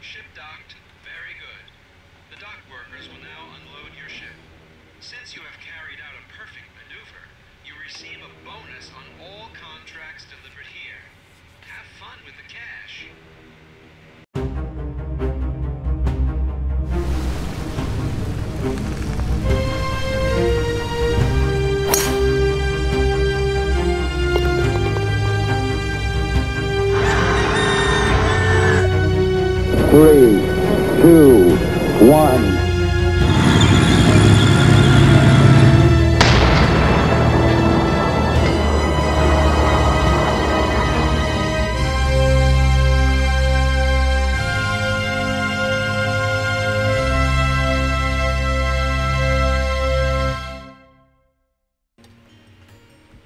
Ship docked. Very good. The dock workers will now unload your ship. Since you have carried out a perfect maneuver, you receive a bonus on all contracts delivered here. Have fun with the cash. Three, two, one.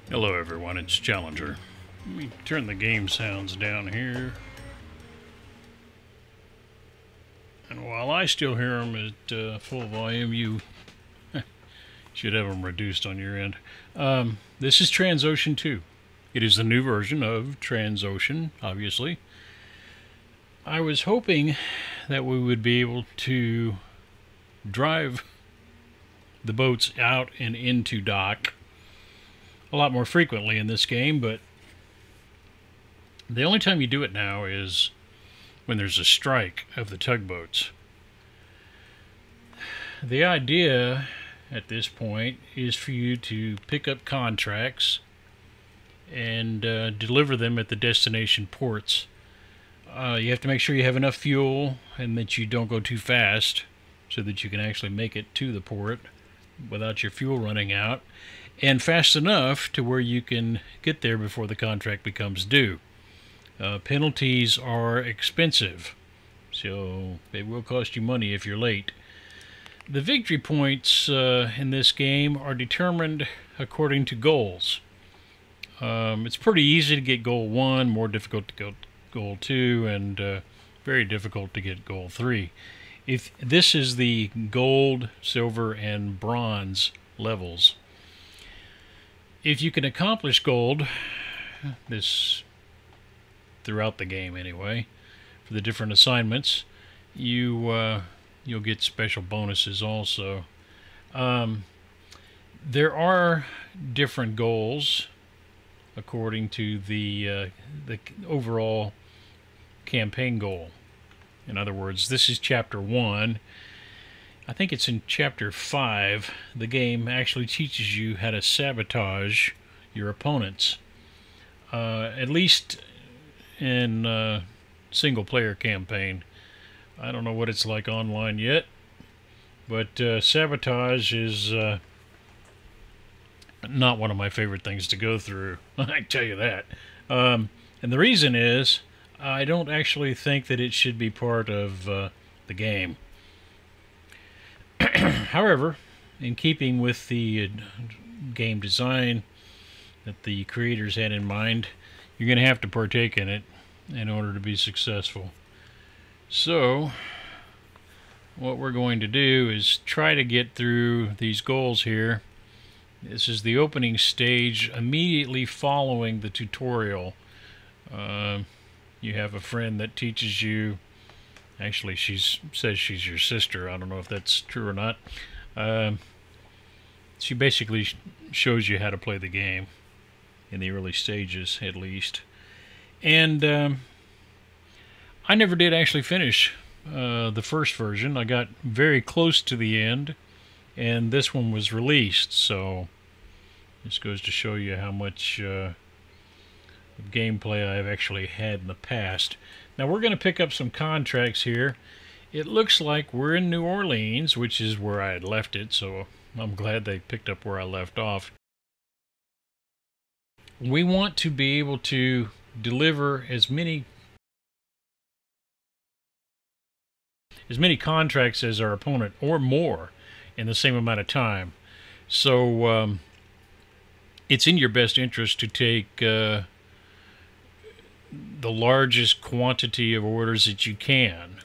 Hello everyone, it's Challenger. Let me turn the game sounds down here. And while I still hear them at full volume, you should have them reduced on your end. This is Transocean 2. It is the new version of Transocean, obviously. I was hoping that we would be able to drive the boats out and into dock a lot more frequently in this game, but the only time you do it now is when there's a strike of the tugboats. The idea at this point is for you to pick up contracts and deliver them at the destination ports. You have to make sure you have enough fuel and that you don't go too fast so that you can actually make it to the port without your fuel running out, and fast enough to where you can get there before the contract becomes due. Penalties are expensive, so it will cost you money if you're late. The victory points in this game are determined according to goals. It's pretty easy to get goal 1, more difficult to get goal 2, and very difficult to get goal 3. If this is the gold, silver, and bronze levels. If you can accomplish gold, this throughout the game anyway, for the different assignments, you'll get special bonuses also. There are different goals according to the overall campaign goal. In other words, this is chapter 1. I think it's in chapter 5. The game actually teaches you how to sabotage your opponents. At least in single-player campaign. I don't know what it's like online yet, but sabotage is not one of my favorite things to go through. I can tell you that. And the reason is, I don't actually think that it should be part of the game. However, in keeping with the game design that the creators had in mind, you're going to have to partake in it in order to be successful. So, what we're going to do is try to get through these goals here. This is the opening stage immediately following the tutorial. You have a friend that teaches you. Actually, she says she's your sister. I don't know if that's true or not. She basically shows you how to play the game in the early stages, at least. And I never did actually finish the first version. I got very close to the end, and this one was released. So this goes to show you how much gameplay I've actually had in the past. Now we're going to pick up some contracts here. It looks like we're in New Orleans, which is where I had left it, so I'm glad they picked up where I left off. We want to be able to deliver as many contracts as our opponent, or more, in the same amount of time. So it's in your best interest to take the largest quantity of orders that you can.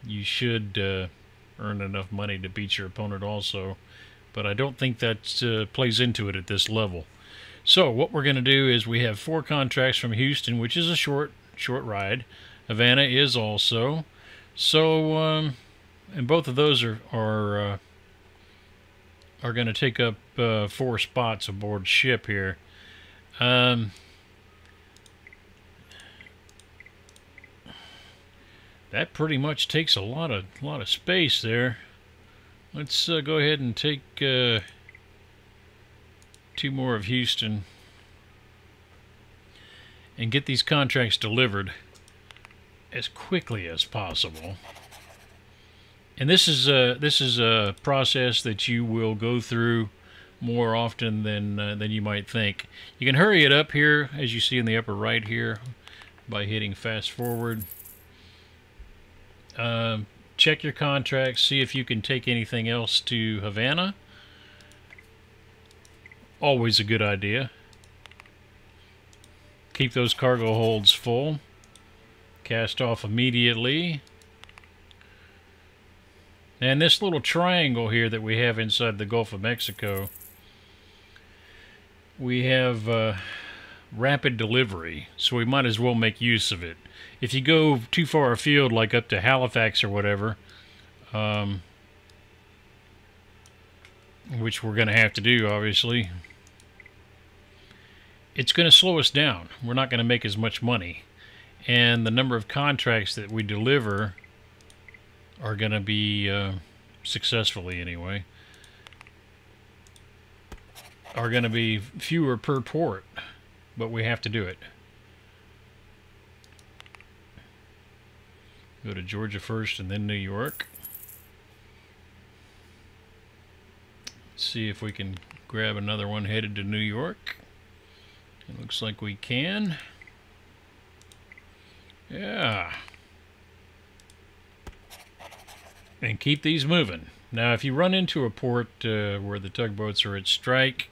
You should earn enough money to beat your opponent also, but I don't think that plays into it at this level. So what we're going to do is we have 4 contracts from Houston, which is a short ride. Havana is also. So, and both of those are going to take up 4 spots aboard ship here. That pretty much takes a lot of space there. Let's go ahead and take 2 more of Houston and get these contracts delivered as quickly as possible. And this is a process that you will go through more often than you might think. You can hurry it up here, as you see in the upper right here, by hitting fast forward. Check your contracts, see if you can take anything else to Havana. Always a good idea. Keep those cargo holds full. Cast off immediately. And this little triangle here that we have inside the Gulf of Mexico, we have rapid delivery, so we might as well make use of it. If you go too far afield, like up to Halifax or whatever, which we're going to have to do, obviously, it's going to slow us down. We're not going to make as much money. And the number of contracts that we deliver are going to be, successfully anyway, are going to be fewer per port. But we have to do it. Go to Georgia first and then New York. Let's see if we can grab another one headed to New York. It looks like we can. Yeah. And keep these moving. Now, if you run into a port where the tugboats are at strike,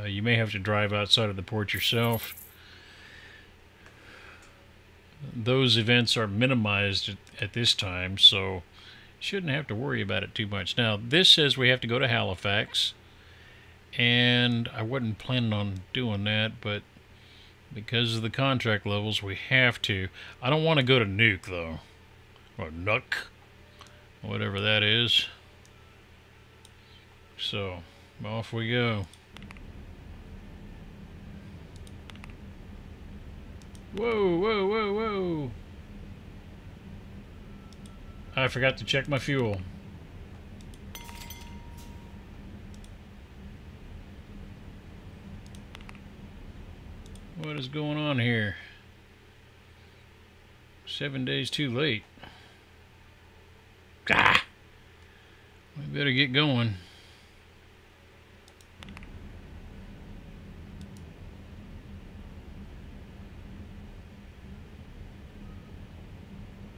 you may have to drive outside of the port yourself. Those events are minimized at this time, so shouldn't have to worry about it too much. Now, this says we have to go to Halifax, and I wasn't planning on doing that, but because of the contract levels, we have to. I don't want to go to Nuke, though, or Nuck, whatever that is. So, off we go. Whoa, whoa, whoa, whoa. I forgot to check my fuel. What is going on here? 7 days too late. Ah! We better get going.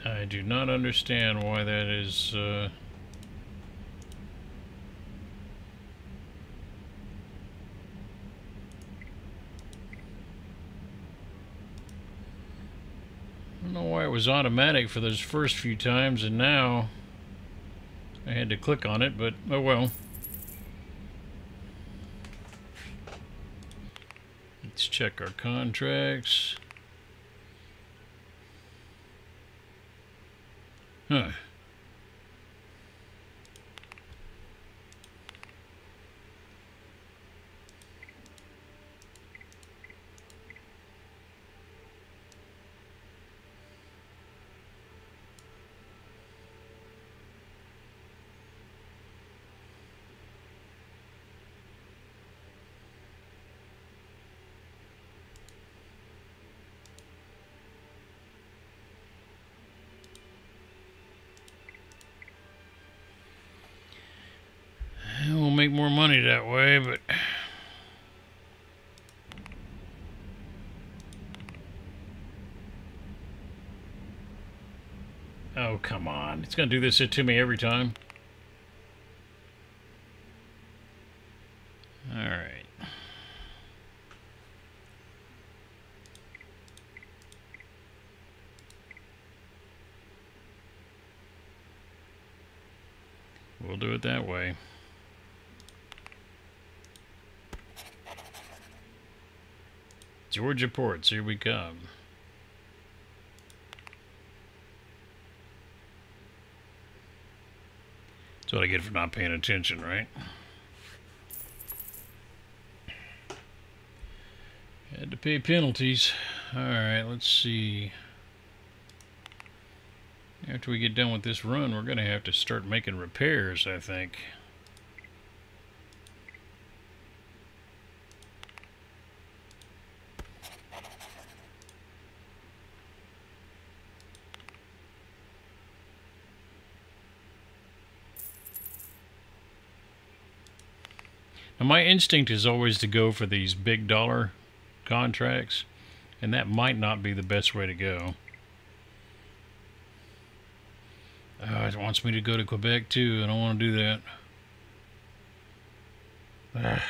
I do not understand why that is. I don't know why it was automatic for those first few times, and now I had to click on it, but oh well. Let's check our contracts. Huh. We'll make more money that way, but oh, come on. It's going to do this to me every time. All right. We'll do it that way. Georgia ports, here we come. what I get for not paying attention, right? Had to pay penalties. Alright, let's see. After we get done with this run, we're going to have to start making repairs, I think. Now, my instinct is always to go for these big dollar contracts, and that might not be the best way to go. It wants me to go to Quebec too. I don't want to do that.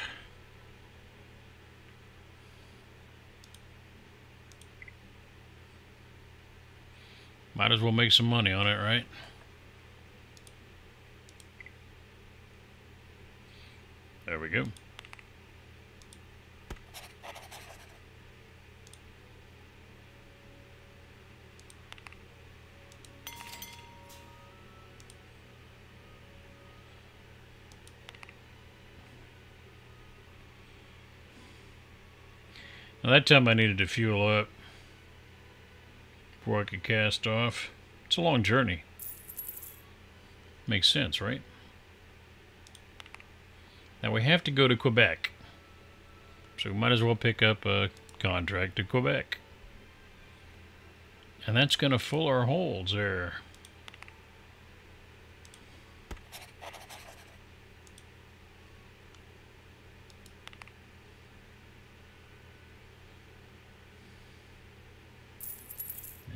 Might as well make some money on it, right? There we go. Now that time I needed to fuel up before I could cast off. It's a long journey. Makes sense, right? Now we have to go to Quebec. So we might as well pick up a contract to Quebec. And that's going to fill our holds there.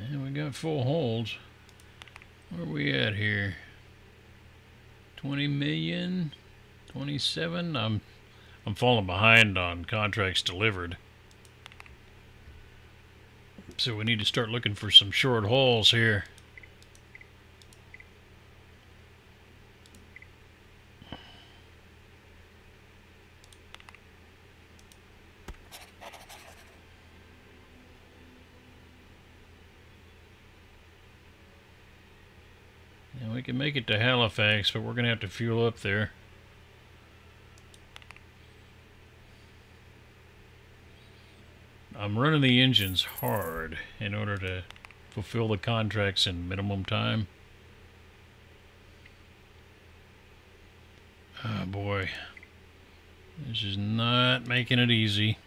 And we got full holds. Where are we at here? 20 million? 27? I'm falling behind on contracts delivered. So we need to start looking for some short hauls here. And we can make it to Halifax, but we're going to have to fuel up there. I'm running the engines hard in order to fulfill the contracts in minimum time. Oh boy, this is not making it easy.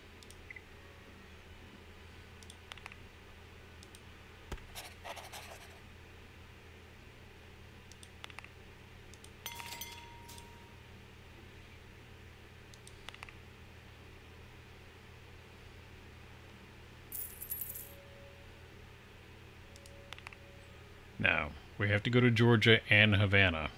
Now, we have to go to Georgia and Havana.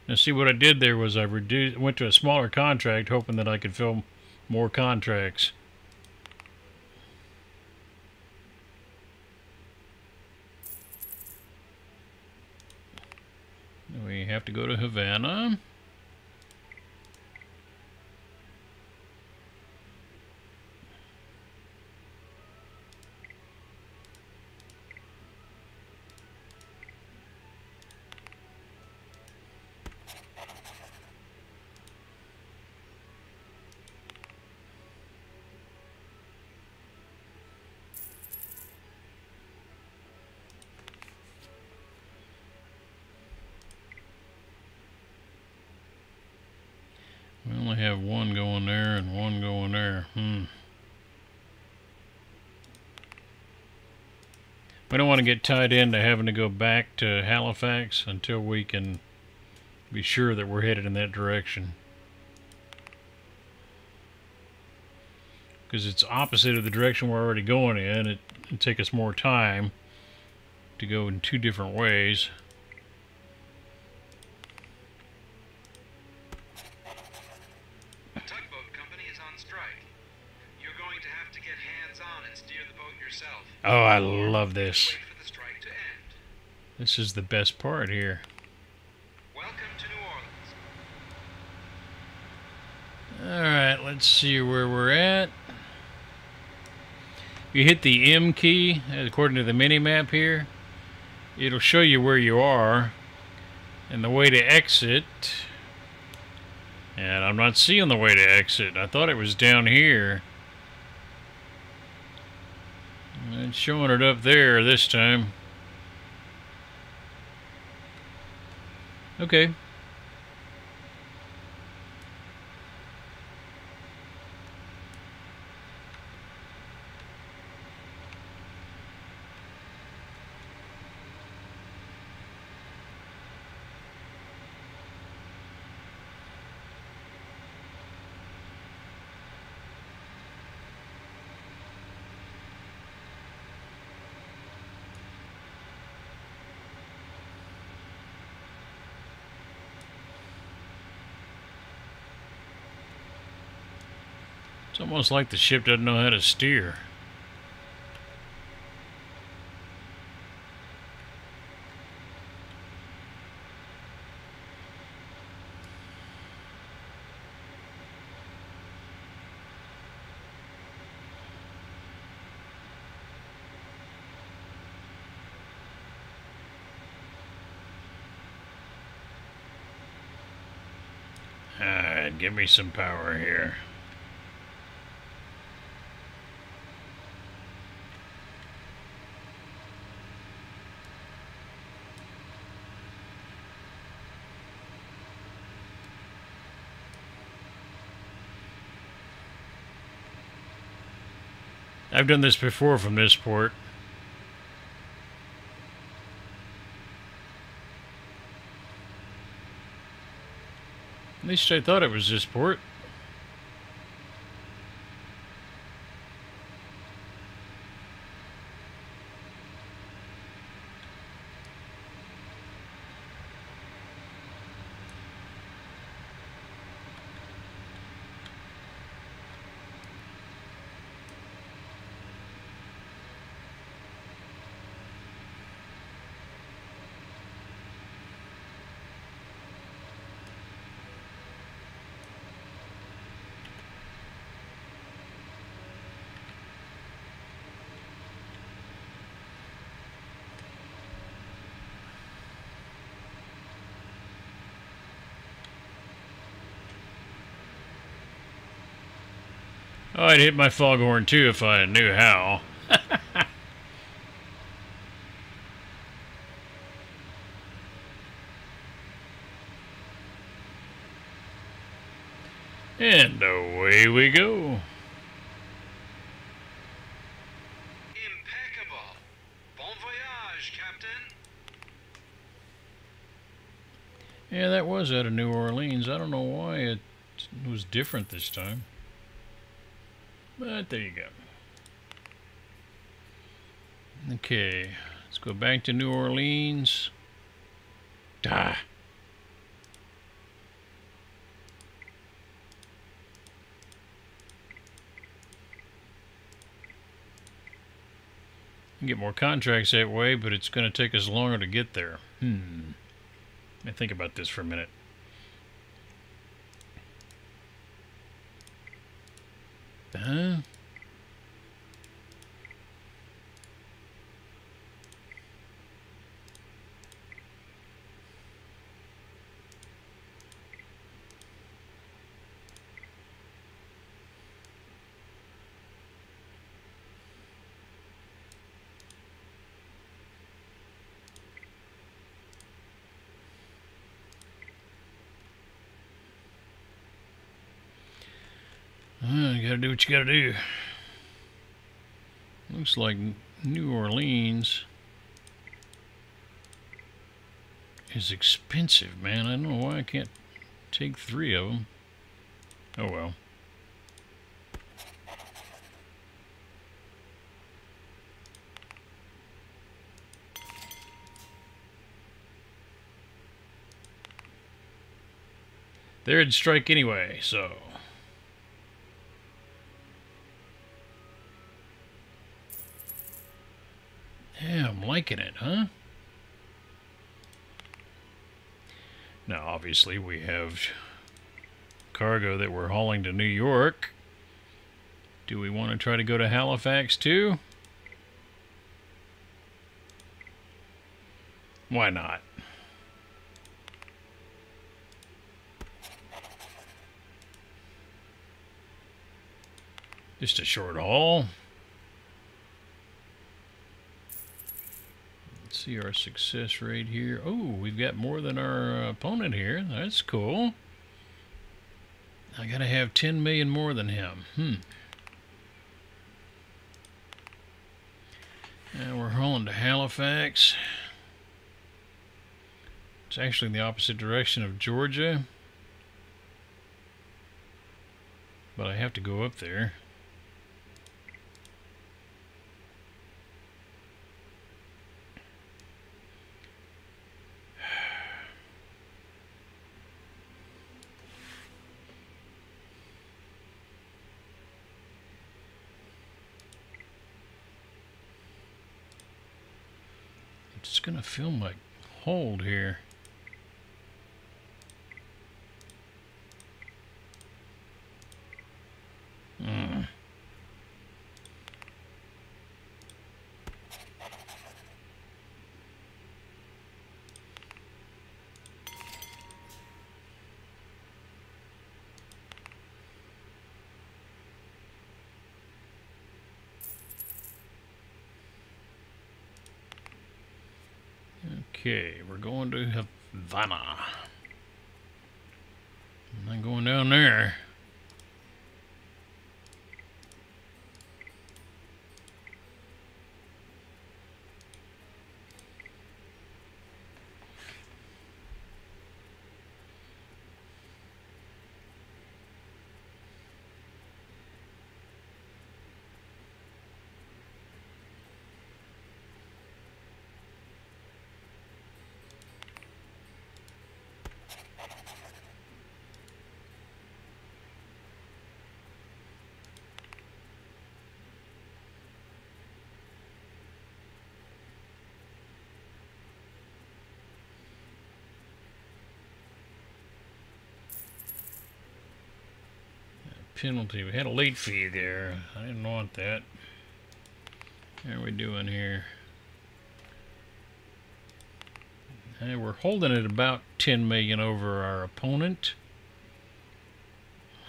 Now see, what I did there was I went to a smaller contract hoping that I could fill more contracts. We have to go to Havana. We only have one going there and one going there. We don't want to get tied into having to go back to Halifax until we can be sure that we're headed in that direction. Because it's opposite of the direction we're already going in. It'd take us more time to go in two different ways. The tugboat company is on strike. You're going to have to get hands-on and steer the boat yourself. Oh, I love this. Wait for the strike to end. This is the best part here. Welcome to New Orleans. Alright, let's see where we're at. You hit the M key, according to the mini-map here. It'll show you where you are and the way to exit. And I'm not seeing the way to exit. I thought it was down here. It's showing it up there this time. Okay. It's almost like the ship doesn't know how to steer. Alright, give me some power here. I've done this before from this port. At least I thought it was this port. Oh, I'd hit my foghorn too if I knew how. And away we go. Impeccable. Bon voyage, Captain. Yeah, that was out of New Orleans. I don't know why it was different this time. But there you go. Okay, let's go back to New Orleans. Ah. Get more contracts that way, but it's going to take us longer to get there. Let me think about this for a minute. Huh? You gotta do what you gotta do. Looks like New Orleans is expensive, man. I don't know why I can't take 3 of them. Oh well. They'd strike anyway, so... Yeah, I'm liking it, huh? Now, obviously, we have cargo that we're hauling to New York. Do we want to try to go to Halifax too? Why not? Just a short haul. Let's see our success rate here. Oh, we've got more than our opponent here. That's cool. I gotta have 10 million more than him. Now we're hauling to Halifax. It's actually in the opposite direction of Georgia. But I have to go up there. It's gonna feel like hold here. Okay, we're going to Havana. I'm not going down there. Penalty. We had a late fee there. I didn't want that. How are we doing here? Hey, we're holding it about 10 million over our opponent.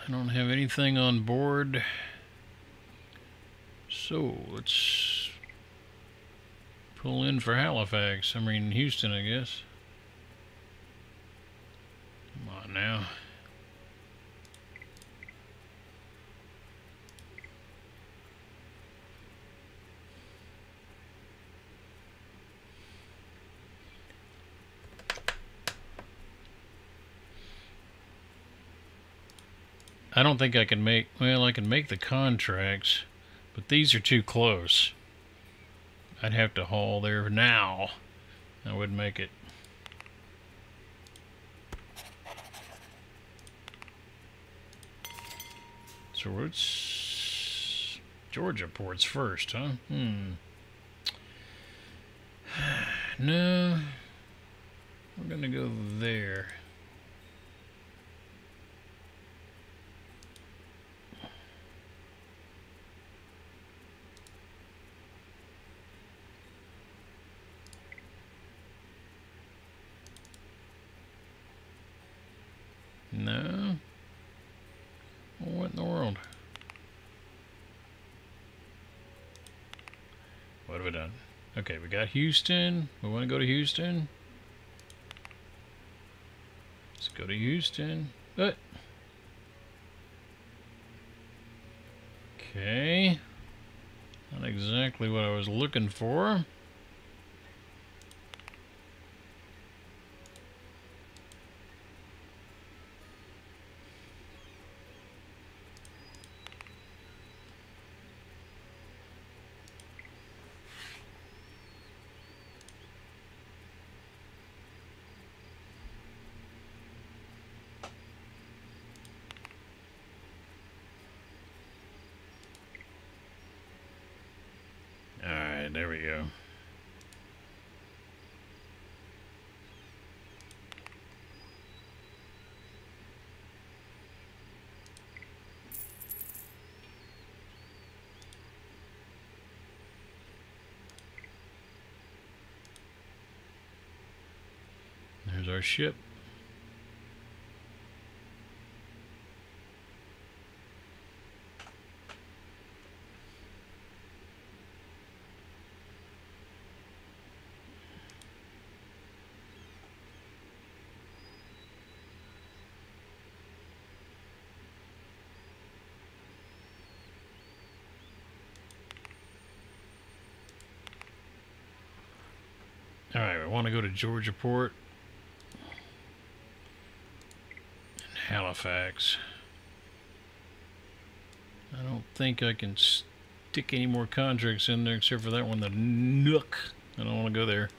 I don't have anything on board. So let's pull in for Halifax. I mean Houston, I guess. Come on now. I don't think I can make, well, I can make the contracts, but these are too close. I'd have to haul there now. I would make it. So it's Georgia ports first, huh? No, we're gonna go there. No. Well, what in the world? What have we done? Okay, we got Houston. We want to go to Houston. Let's go to Houston. But okay. Not exactly what I was looking for. Alright, there we go. There's our ship. Alright, I want to go to Georgia Port and Halifax. I don't think I can stick any more contracts in there except for that one, the Nook. I don't want to go there.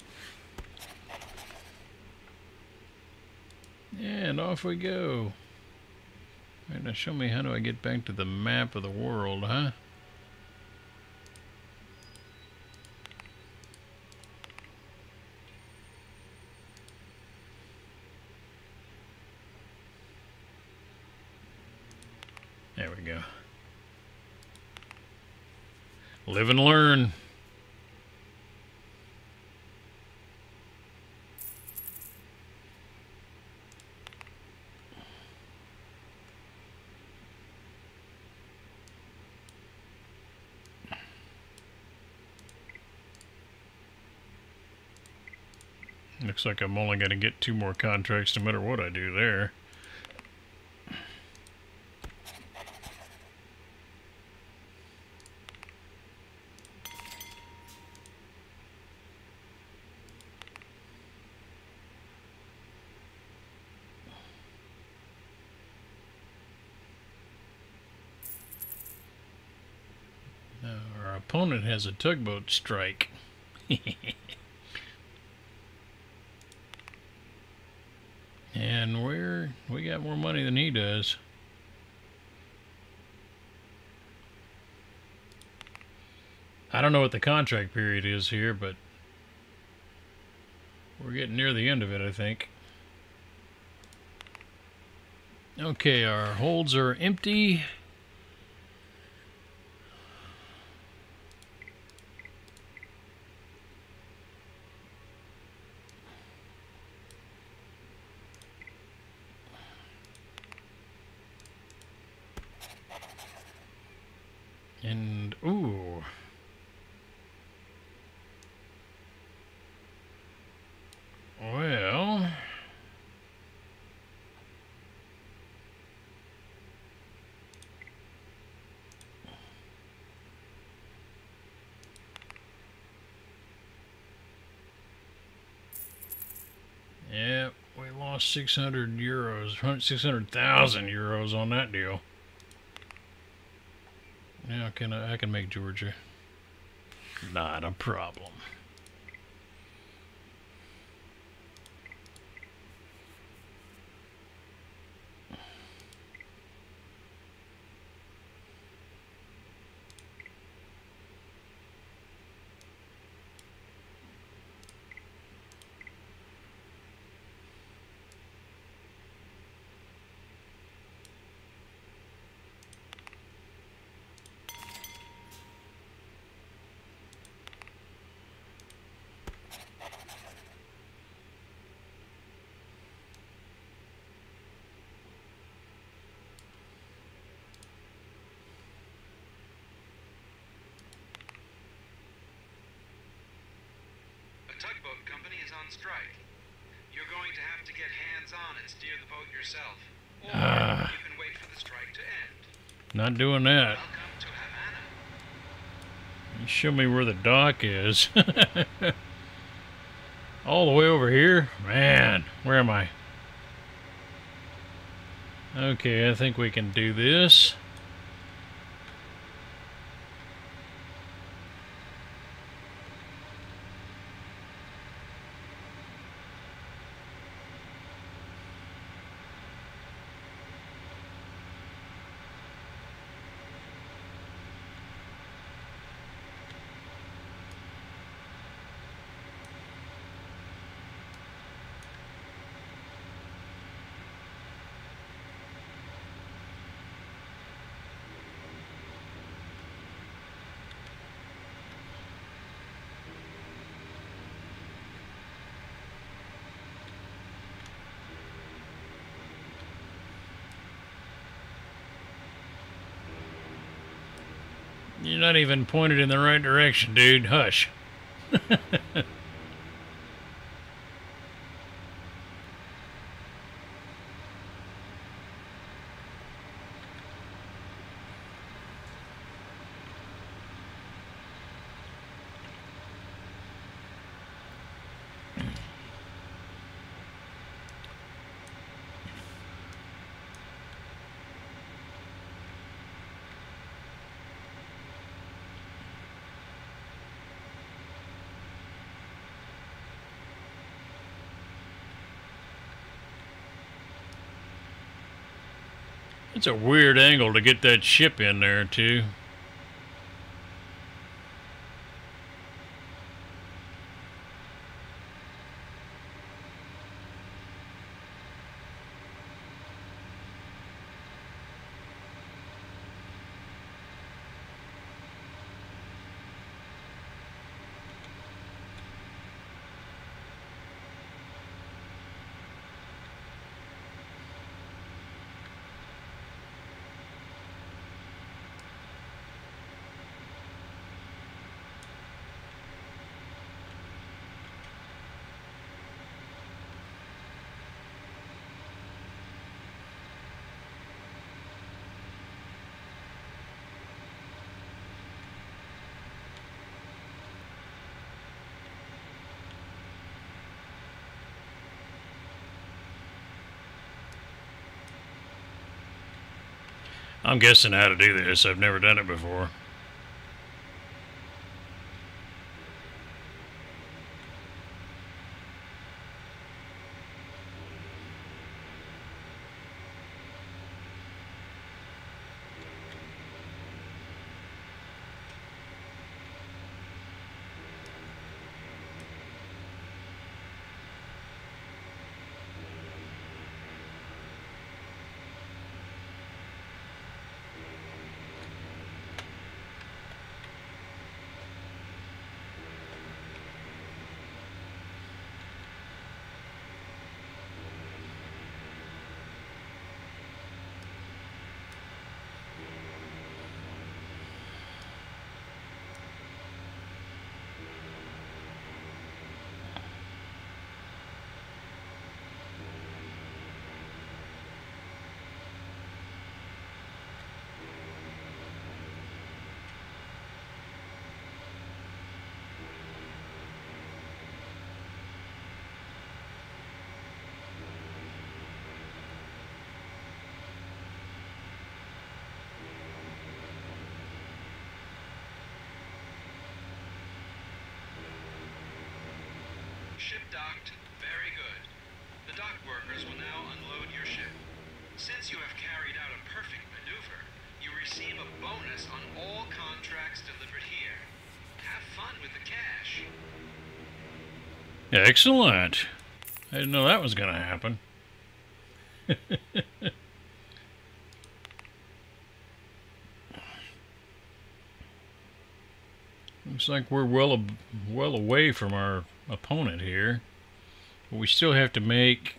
And off we go. Alright, now show me how do I get back to the map of the world, huh? There we go. Live and learn. Looks like I'm only going to get 2 more contracts no matter what I do there. Now, our opponent has a tugboat strike. And we got more money than he does. I don't know what the contract period is here, but we're getting near the end of it, I think. Okay, our holds are empty. And, ooh. Well. Yeah, we lost 600 euros, 600,000 euros on that deal. Now I can make Georgia. Not a problem. Tugboat company is on strike. You're going to have to get hands-on and steer the boat yourself. Or you can wait for the strike to end. Not doing that. Welcome to Havana. You show me where the dock is. All the way over here? Man, where am I? Okay, I think we can do this. You're not even pointed in the right direction, dude. Hush. It's a weird angle to get that ship in there, too. I'm guessing how to do this. I've never done it before. Ship docked. Very good. The dock workers will now unload your ship. Since you have carried out a perfect maneuver, you receive a bonus on all contracts delivered here. Have fun with the cash. Excellent. I didn't know that was going to happen. Looks like we're well away from our opponent here. But we still have to make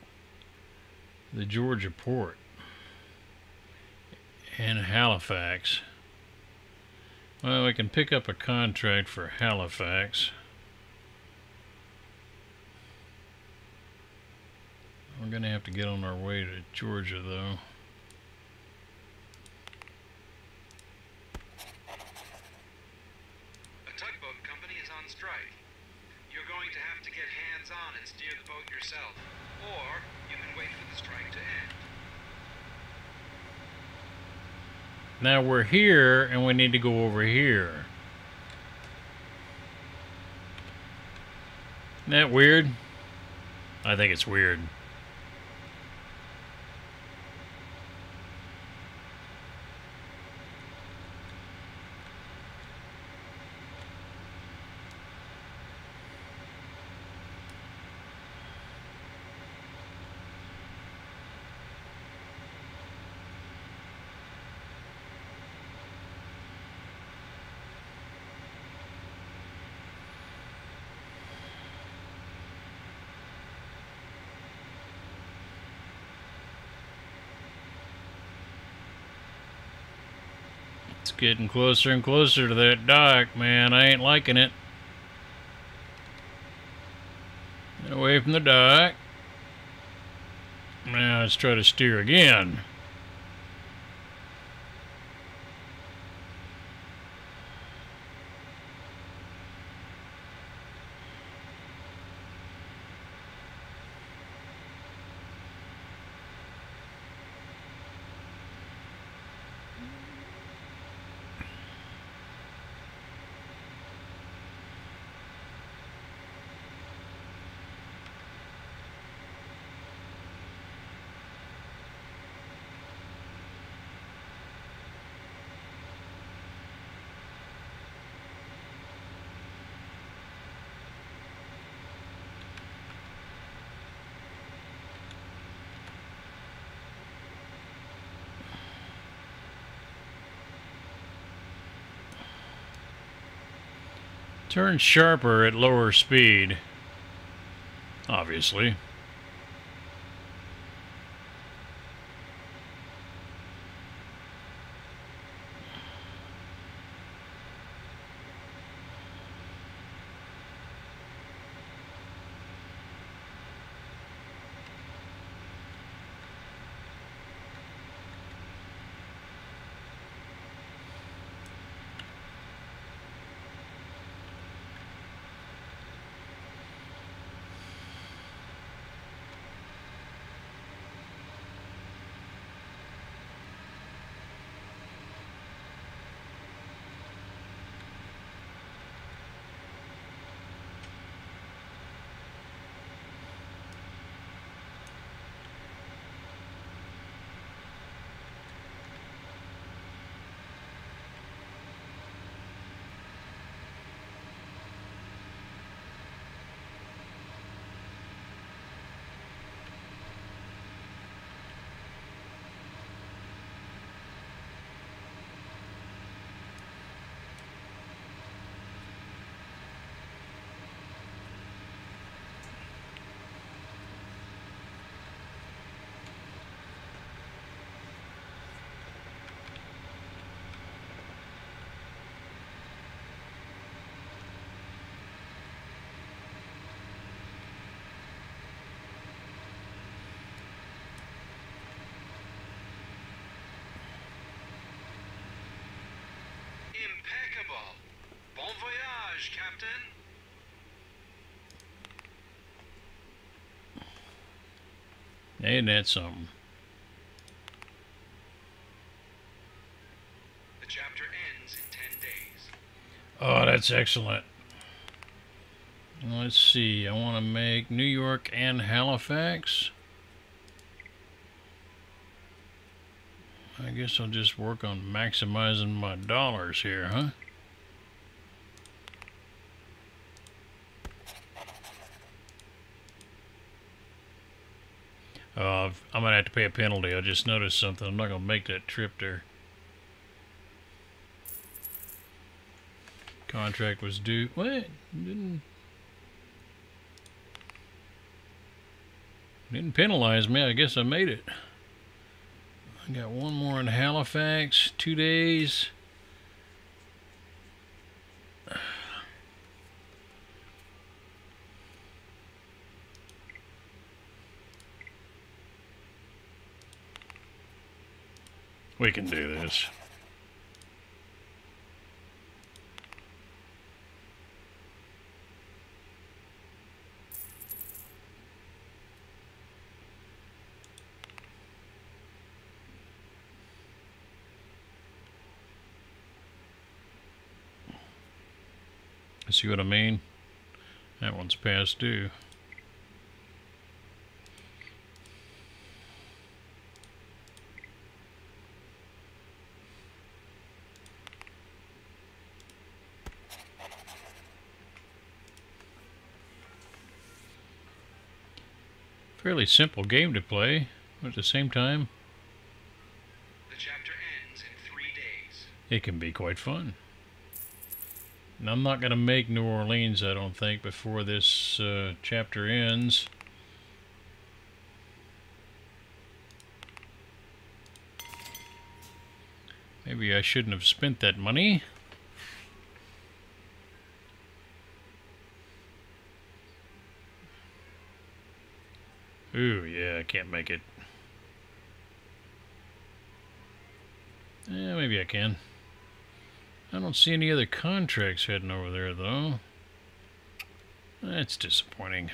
the Georgia port and Halifax. Well, we can pick up a contract for Halifax. We're going to have to get on our way to Georgia, though. A tugboat company is on strike. You're going to have to get hands-on and steer the boat yourself, or you can wait for the strike to end. Now we're here, and we need to go over here. Isn't that weird? I think it's weird. getting closer and closer to that dock, man. I ain't liking it. Get away from the dock. Now let's try to steer again. Turn sharper at lower speed. Obviously. Impeccable. Bon voyage, Captain. Ain't that something? The chapter ends in 10 days. Oh, that's excellent. Let's see. I want to make New York and Halifax. I guess I'll just work on maximizing my dollars here, huh? I'm going to have to pay a penalty. I just noticed something. I'm not going to make that trip there. Contract was due. What? Didn't penalize me. I guess I made it. I got one more in Halifax. 2 days. We can do this. See what I mean? That one's past due. Fairly simple game to play, but at the same time, The chapter ends in 3 days. it can be quite fun. And I'm not going to make New Orleans, I don't think, before this chapter ends. Maybe I shouldn't have spent that money. Ooh, yeah, I can't make it. Yeah, maybe I can. I don't see any other contracts heading over there, though. That's disappointing.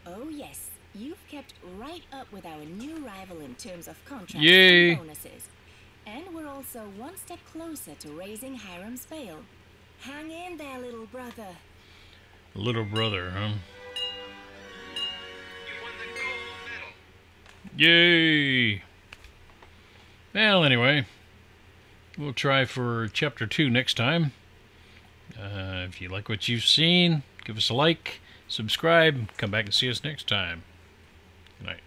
Oh yes, you've kept right up with our new rival in terms of contracts Yay. and bonuses. And we're also one step closer to raising Hiram's bail. Hang in there, little brother. Little brother, huh? You won the gold medal. Yay! Well, anyway, we'll try for Chapter 2 next time. If you like what you've seen, give us a like, subscribe, come back and see us next time. Good night.